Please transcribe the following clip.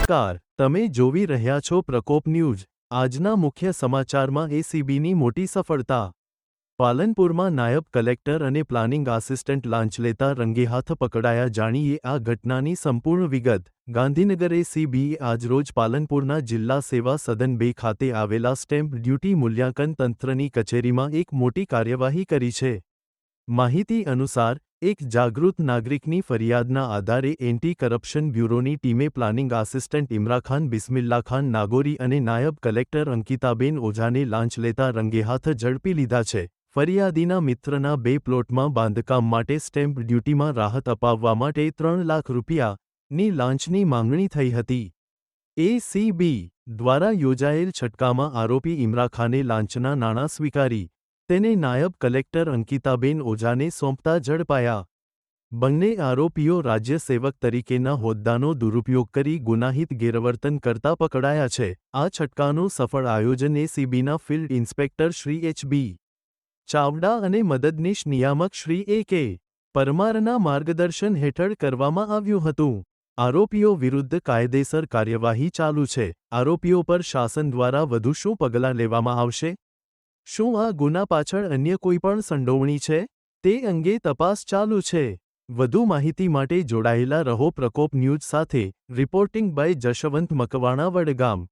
નમસ્કાર, તમે જોવી રહ્યા છો પ્રકોપ ન્યૂઝ। આજના મુખ્ય સમાચારમાં એસીબીની મોટી સફળતા। પાલનપુરમાં નાયબ કલેક્ટર અને પ્લાનિંગ આસિસ્ટન્ટ લાંચ લેતા રંગેહાથ પકડાયા। જાણીએ આ ઘટનાની સંપૂર્ણ વિગત। ગાંધીનગર એસીબીએ આજરોજ પાલનપુરના જિલ્લા સેવા સદન 2 ખાતે આવેલા સ્ટેમ્પ ડ્યુટી મૂલ્યાંકન તંત્રની કચેરીમાં એક મોટી કાર્યવાહી કરી છે। માહિતી અનુસાર, એક જાગૃત નાગરિકની ફરિયાદના આધારે એન્ટી કરપ્શન બ્યુરોની ટીમે પ્લાનિંગ આસિસ્ટન્ટ ઇમરાખાન બિસ્મિલ્લાખાન નાગોરી અને નાયબ કલેક્ટર અંકિતાબેન ઓઝાને લાંચ લેતા રંગેહાથ ઝડપી લીધા છે। ફરિયાદીના મિત્રના 2 પ્લોટમાં બાંધકામ માટે સ્ટેમ્પ ડ્યુટીમાં રાહત અપાવવા માટે 3 લાખ રૂપિયાની લાંચની માંગણી થઈ હતી। એસીબી દ્વારા યોજાયેલ છટકામાં આરોપી ઇમરાખાને લાંચના નાણાં સ્વીકારી તેને નાયબ કલેક્ટર અંકિતાબેન ઓઝાને સોંપતા ઝડપાયા। બંને આરોપીઓ રાજ્ય સેવક તરીકેના હોદ્દાનો દુરુપયોગ કરી ગુનાહિત ગેરવર્તન કરતા પકડાયા છે। આ છટકાનું સફળ આયોજન એસીબીના ફિલ્ડ ઇન્સ્પેક્ટર શ્રી એચ.બી. ચાવડા અને મદદનીશ નિયામક શ્રી એ.કે. પરમારના માર્ગદર્શન હેઠળ કરવામાં આવ્યું હતું। આરોપીઓ વિરુદ્ધ કાયદેસર કાર્યવાહી ચાલુ છે। આરોપીઓ પર શાસન દ્વારા વધુ શું પગલાં લેવામાં આવશે? શું આ ગુના પાછળ અન્ય કોઈ પણ સંડોવણી છે? તે અંગે તપાસ ચાલુ છે। વધુ માહિતી માટે જોડાયેલા રહો પ્રકોપ ન્યૂઝ સાથે। Reporting by Jashwant Makwana, Vadgam.